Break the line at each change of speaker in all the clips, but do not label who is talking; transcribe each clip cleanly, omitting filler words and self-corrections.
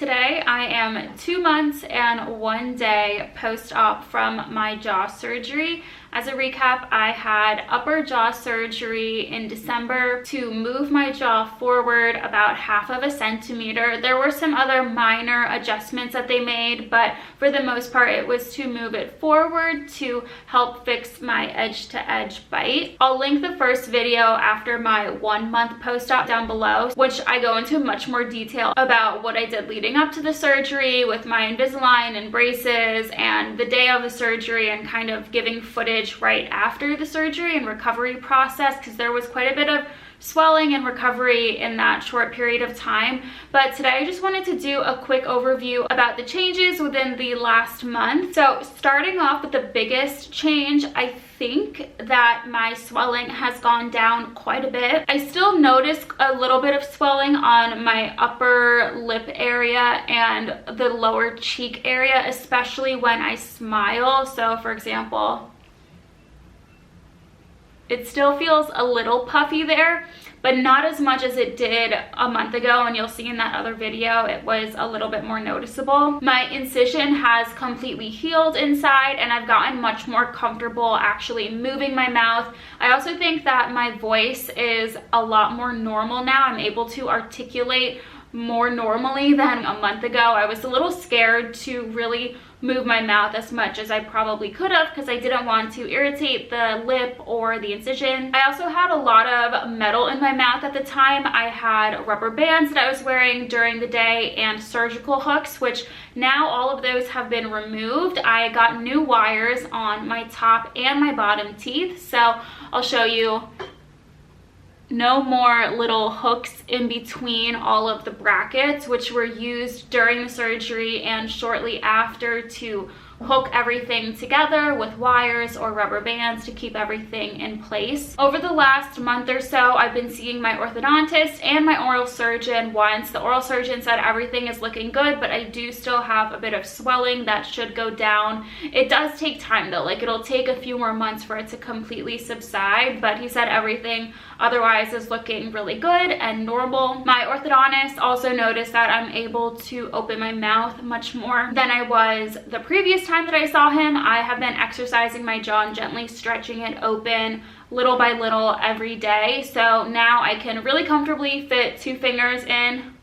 Today I am 2 months and 1 day post-op from my jaw surgery. As a recap, I had upper jaw surgery in December to move my jaw forward about 1/2 centimeter. There were some other minor adjustments that they made, but for the most part it was to move it forward to help fix my edge-to-edge bite. I'll link the first video after my 1-month post-op down below, which I go into much more detail about what I did leading up to the surgery with my Invisalign and braces and the day of the surgery, and kind of giving footage right after the surgery and recovery process, because there was quite a bit of swelling and recovery in that short period of time. But today I just wanted to do a quick overview about the changes within the last month. So starting off with the biggest change, I think that my swelling has gone down quite a bit. I still notice a little bit of swelling on my upper lip area and the lower cheek area, especially when I smile. So for example, it still feels a little puffy there, but not as much as it did a month ago, and you'll see in that other video it was a little bit more noticeable. My incision has completely healed inside, and I've gotten much more comfortable actually moving my mouth. I also think that my voice is a lot more normal now. I'm able to articulate more normally than a month ago. I was a little scared to really move my mouth as much as I probably could have, because I didn't want to irritate the lip or the incision. I also had a lot of metal in my mouth at the time. I had rubber bands that I was wearing during the day and surgical hooks, which now all of those have been removed. I got new wires on my top and my bottom teeth, so I'll show you. No more little hooks in between all of the brackets, which were used during the surgery and shortly after to hook everything together with wires or rubber bands to keep everything in place. Over the last month or so, I've been seeing my orthodontist and my oral surgeon once. The oral surgeon said everything is looking good, but I do still have a bit of swelling that should go down. It does take time though, like it'll take a few more months for it to completely subside, but he said everything otherwise is looking really good and normal. My orthodontist also noticed that I'm able to open my mouth much more than I was the previous time that I saw him. I have been exercising my jaw and gently stretching it open little by little every day. So now I can really comfortably fit 2 fingers in,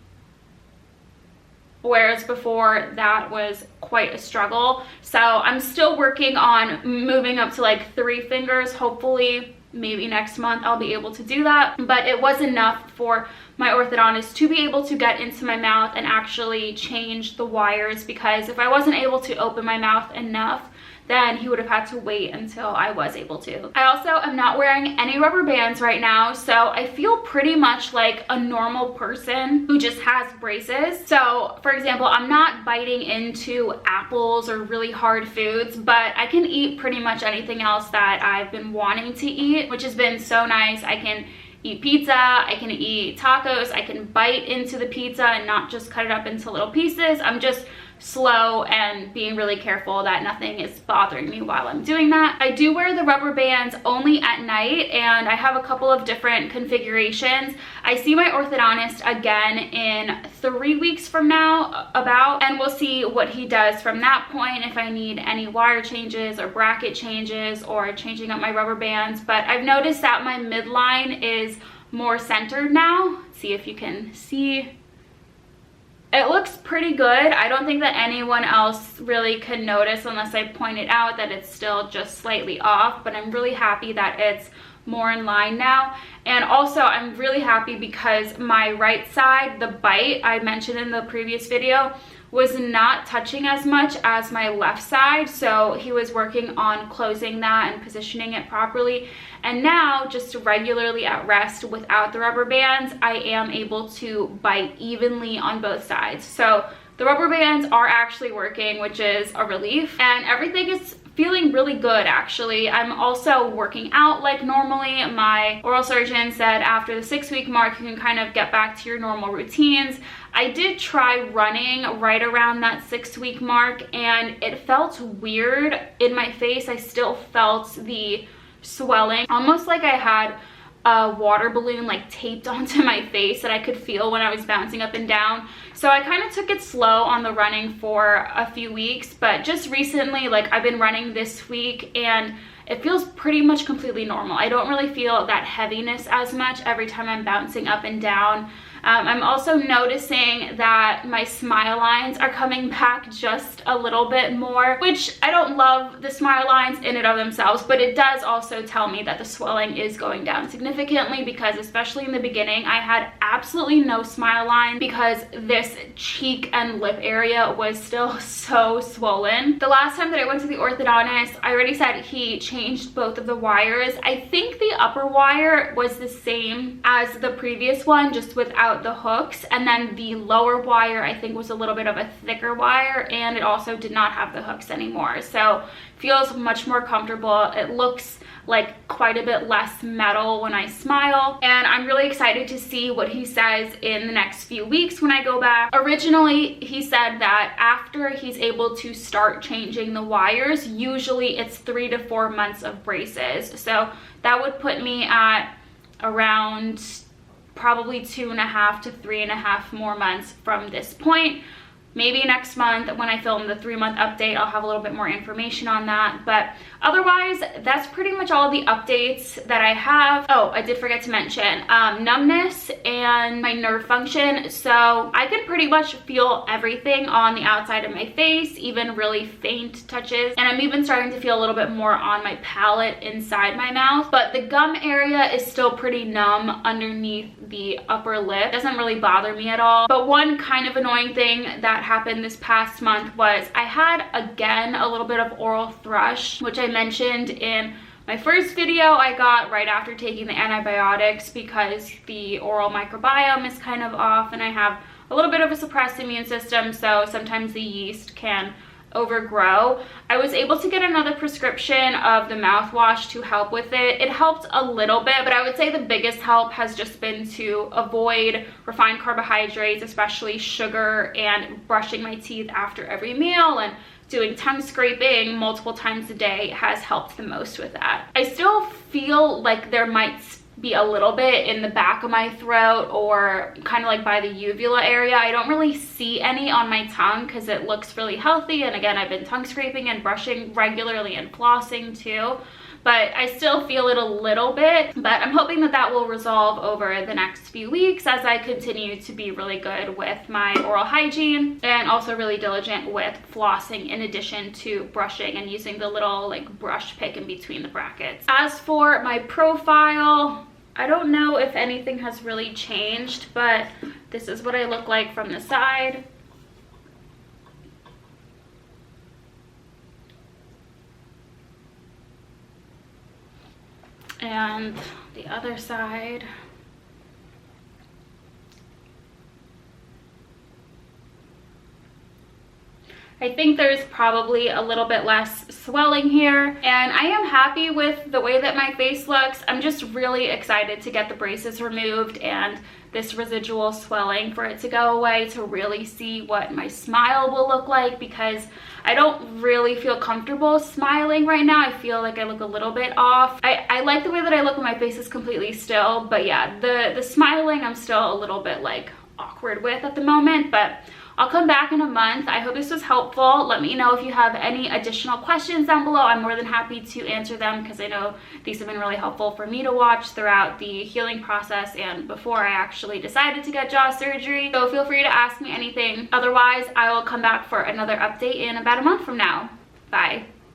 whereas before that was quite a struggle. So I'm still working on moving up to like 3 fingers. Hopefully maybe next month I'll be able to do that, but it was enough for my orthodontist to be able to get into my mouth and actually change the wires, because if I wasn't able to open my mouth enough, then he would have had to wait until I was able to. I also am not wearing any rubber bands right now, so I feel pretty much like a normal person who just has braces. So for example, I'm not biting into apples or really hard foods, but I can eat pretty much anything else that I've been wanting to eat, which has been so nice. I can eat pizza, I can eat tacos, I can bite into the pizza and not just cut it up into little pieces. I'm just slow and being really careful that nothing is bothering me while I'm doing that. I do wear the rubber bands only at night, and I have a couple of different configurations. I see my orthodontist again in 3 weeks from now and we'll see what he does from that point, if I need any wire changes or bracket changes or changing up my rubber bands. But I've noticed that my midline is more centered now. Let's see if you can see. It looks pretty good. I don't think that anyone else really can notice unless I point it out that it's still just slightly off, but I'm really happy that it's more in line now. And also I'm really happy because my right side, the bite I mentioned in the previous video, was not touching as much as my left side, so he was working on closing that and positioning it properly. And now, just regularly at rest without the rubber bands, I am able to bite evenly on both sides. So the rubber bands are actually working, which is a relief, and everything is feeling really good actually. I'm also working out like normally. My oral surgeon said after the 6-week mark you can kind of get back to your normal routines. I did try running right around that 6-week mark and it felt weird in my face. I still felt the swelling, almost like I had a water balloon like taped onto my face that I could feel when I was bouncing up and down. So I kind of took it slow on the running for a few weeks, but just recently, like I've been running this week and it feels pretty much completely normal. I don't really feel that heaviness as much every time I'm bouncing up and down. I'm also noticing that my smile lines are coming back just a little bit more, which I don't love the smile lines in and of themselves, but it does also tell me that the swelling is going down significantly, because especially in the beginning, I had absolutely no smile line because this cheek and lip area was still so swollen. The last time that I went to the orthodontist, I already said he changed both of the wires. I think the upper wire was the same as the previous one, just without the hooks, and then the lower wire I think was a little bit of a thicker wire, and it also did not have the hooks anymore, so feels much more comfortable. It looks like quite a bit less metal when I smile, and I'm really excited to see what he says in the next few weeks when I go back. Originally he said that after he's able to start changing the wires, usually it's 3 to 4 months of braces, so that would put me at around probably 2.5 to 3.5 more months from this point. Maybe next month when I film the 3-month update, I'll have a little bit more information on that. But otherwise, that's pretty much all the updates that I have. Oh, I did forget to mention numbness and my nerve function. So I can pretty much feel everything on the outside of my face, even really faint touches. And I'm even starting to feel a little bit more on my palate inside my mouth. But the gum area is still pretty numb underneath the upper lip. It doesn't really bother me at all. But one kind of annoying thing that happened this past month was I had again a little bit of oral thrush, which I mentioned in my first video I got right after taking the antibiotics, because the oral microbiome is kind of off and I have a little bit of a suppressed immune system, so sometimes the yeast can overgrow. I was able to get another prescription of the mouthwash to help with it. It helped a little bit, but I would say the biggest help has just been to avoid refined carbohydrates, especially sugar, and brushing my teeth after every meal, and doing tongue scraping multiple times a day has helped the most with that. I still feel like there might be a little bit in the back of my throat or kind of like by the uvula area. I don't really see any on my tongue because it looks really healthy, and again, I've been tongue scraping and brushing regularly and flossing too, but I still feel it a little bit. But I'm hoping that that will resolve over the next few weeks as I continue to be really good with my oral hygiene and also really diligent with flossing, in addition to brushing and using the little like brush pick in between the brackets. As for my profile, I don't know if anything has really changed, but this is what I look like from the side. And the other side. I think there's probably a little bit less swelling here, and I am happy with the way that my face looks. I'm just really excited to get the braces removed and this residual swelling for it to go away, to really see what my smile will look like, because I don't really feel comfortable smiling right now. I feel like I look a little bit off. I like the way that I look when my face is completely still, but yeah, the smiling I'm still a little bit like awkward with at the moment, but I'll come back in a month. I hope this was helpful. Let me know if you have any additional questions down below. I'm more than happy to answer them, because I know these have been really helpful for me to watch throughout the healing process and before I actually decided to get jaw surgery. So feel free to ask me anything. Otherwise, I will come back for another update in about a month from now. Bye.